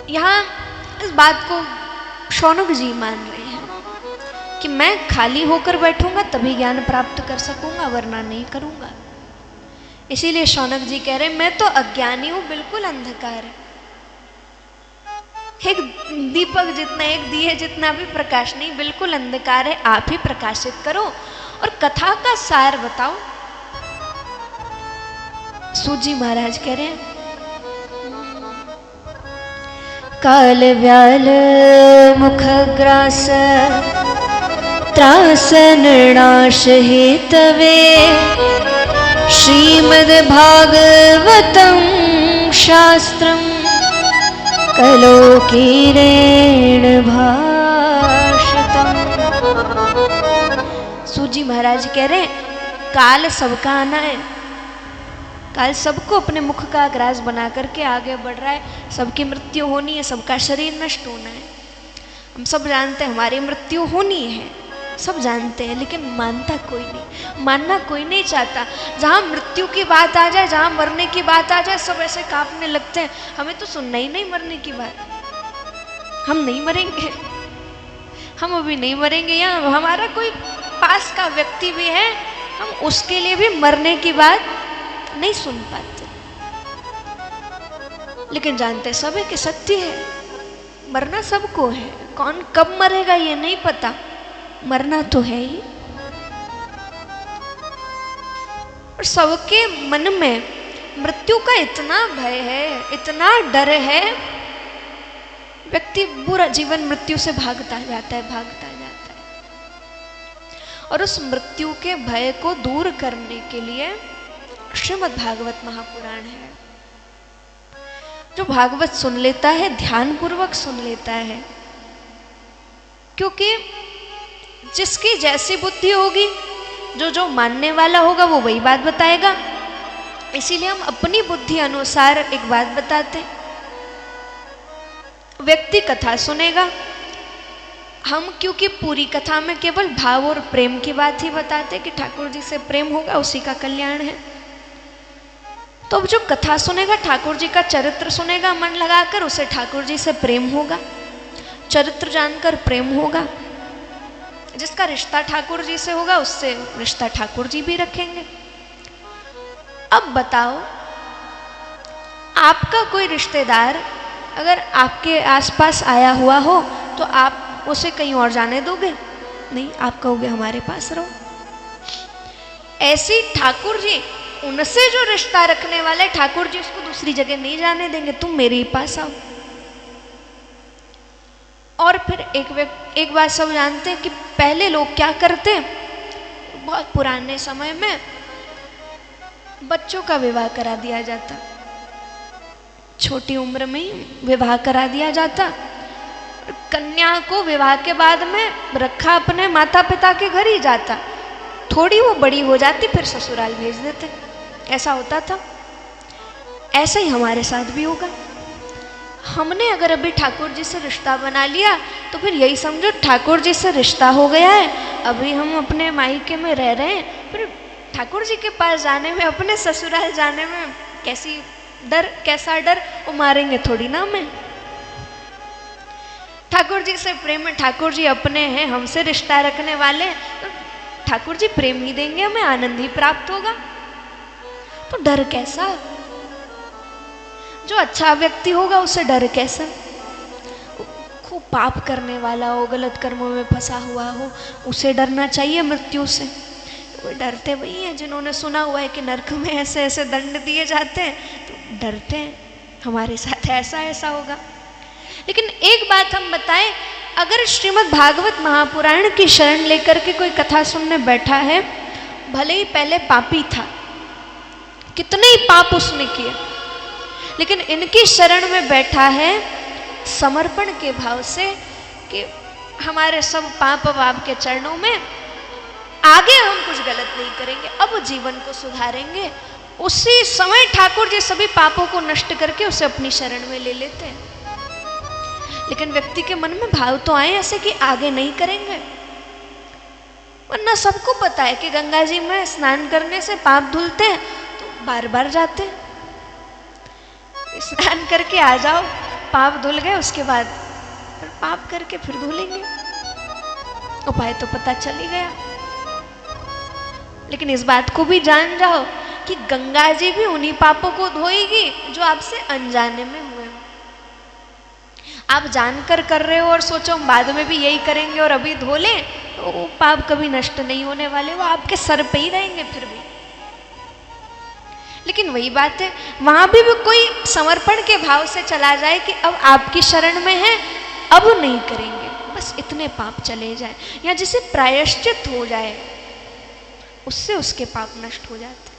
यहाँ इस बात को शौनक जी मान रहे हैं कि मैं खाली होकर बैठूंगा तभी ज्ञान प्राप्त कर सकूंगा, वरना नहीं करूंगा। इसीलिए शौनक जी कह रहे मैं तो अज्ञानी हूं, बिल्कुल अंधकार है, एक दीपक जितना, एक दिए जितना भी प्रकाश नहीं, बिल्कुल अंधकार है, आप ही प्रकाशित करो और कथा का सार बताओ। सूत जी महाराज कह रहे हैं काल व्याल मुख ग्रास त्रास निर्णाश हेतवे श्रीमद् भागवतम शास्त्रम कलोकीरेण भाषितम। सूजी महाराज कह रहे काल सबका आना है, काल सबको अपने मुख का ग्रास बना करके आगे बढ़ रहा है, सबकी मृत्यु होनी है, सबका शरीर नष्ट होना है। हम सब जानते हैं हमारी मृत्यु होनी है, सब जानते हैं, लेकिन मानता कोई नहीं, मानना कोई नहीं चाहता। जहाँ मृत्यु की बात आ जाए, जहाँ मरने की बात आ जाए, सब ऐसे कांपने लगते हैं, हमें तो सुनना ही नहीं मरने की बात, हम नहीं मरेंगे, हम अभी नहीं मरेंगे। या हमारा कोई पास का व्यक्ति भी है, हम उसके लिए भी मरने की बात नहीं सुन पाते, लेकिन जानते सब है कि सत्य है, मरना सबको है, कौन कब मरेगा ये नहीं पता, मरना तो है ही। और सबके मन में मृत्यु का इतना भय है, इतना डर है, व्यक्ति पूरा जीवन मृत्यु से भागता जाता है, भागता जाता है। और उस मृत्यु के भय को दूर करने के लिए श्रीमद् भागवत महापुराण है। जो भागवत सुन लेता है, ध्यान पूर्वक सुन लेता है, क्योंकि जिसकी जैसी बुद्धि होगी, जो जो मानने वाला होगा वो वही बात बताएगा। इसीलिए हम अपनी बुद्धि अनुसार एक बात बताते हैं। व्यक्ति कथा सुनेगा, हम क्योंकि पूरी कथा में केवल भाव और प्रेम की बात ही बताते कि ठाकुर जी से प्रेम होगा उसी का कल्याण है। तो अब जो कथा सुनेगा, ठाकुर जी का चरित्र सुनेगा मन लगाकर, उसे ठाकुर जी से प्रेम होगा, चरित्र जानकर प्रेम होगा। जिसका रिश्ता ठाकुर जी से होगा उससे रिश्ता ठाकुर जी भी रखेंगे। अब बताओ, आपका कोई रिश्तेदार अगर आपके आसपास आया हुआ हो तो आप उसे कहीं और जाने दोगे? नहीं, आप कहोगे हमारे पास रहो। ऐसी ठाकुर जी, उनसे जो रिश्ता रखने वाले ठाकुर जी उसको दूसरी जगह नहीं जाने देंगे, तुम मेरे ही पास आओ। और फिर एक बात सब जानते हैं कि पहले लोग क्या करते, बहुत पुराने समय में बच्चों का विवाह करा दिया जाता, छोटी उम्र में ही विवाह करा दिया जाता। कन्या को विवाह के बाद में रखा अपने माता पिता के घर ही जाता, थोड़ी वो बड़ी हो जाती फिर ससुराल भेज देते, ऐसा होता था। ऐसा ही हमारे साथ भी होगा। हमने अगर अभी ठाकुर जी से रिश्ता बना लिया तो फिर यही समझो ठाकुर जी से रिश्ता हो गया है, अभी हम अपने मायके में रह रहे हैं, फिर ठाकुर जी के पास जाने में, अपने ससुराल जाने में कैसा डर, वो मारेंगे थोड़ी ना हमें। ठाकुर जी से प्रेम में, ठाकुर जी अपने हैं, हमसे रिश्ता रखने वाले, तो ठाकुर जी प्रेम ही देंगे, हमें आनंद ही प्राप्त होगा, तो डर कैसा? जो अच्छा व्यक्ति होगा उसे डर कैसा? खूब पाप करने वाला हो, गलत कर्मों में फंसा हुआ हो, उसे डरना चाहिए मृत्यु से। वो डरते वही हैं जिन्होंने सुना हुआ है कि नरक में ऐसे ऐसे दंड दिए जाते हैं, तो डरते हैं हमारे साथ ऐसा ऐसा होगा। लेकिन एक बात हम बताएं, अगर श्रीमद् भागवत महापुराण की शरण लेकर के कोई कथा सुनने बैठा है, भले ही पहले पापी था, कितने ही पाप उसने किए, लेकिन इनकी शरण में बैठा है समर्पण के भाव से कि हमारे सब पाप अब आपके चरणों में, आगे हम कुछ गलत नहीं करेंगे, अब जीवन को सुधारेंगे। उसी समय ठाकुर जी सभी पापों को नष्ट करके उसे अपनी शरण में ले लेते हैं। लेकिन व्यक्ति के मन में भाव तो आए ऐसे कि आगे नहीं करेंगे, वरना सबको पता है कि गंगा जी में स्नान करने से पाप धुलते हैं, तो बार बार जाते हैं। स्नान करके आ जाओ, पाप धुल गए, उसके बाद फिर पाप करके फिर धुलेंगे। उपाय तो पता चल ही गया। लेकिन इस बात को भी जान जाओ कि गंगा जी भी उन्हीं पापों को धोएगी जो आपसे अनजाने में हुए। आप जानकर कर रहे हो और सोचो हम बाद में भी यही करेंगे और अभी धो लें, तो वो पाप कभी नष्ट नहीं होने वाले, वो आपके सर पे ही रहेंगे फिर भी। लेकिन वही बात है, वहां भी कोई समर्पण के भाव से चला जाए कि अब आपकी शरण में है, अब नहीं करेंगे, बस इतने पाप चले जाए, या जिसे प्रायश्चित हो जाए, उससे उसके पाप नष्ट हो जाते।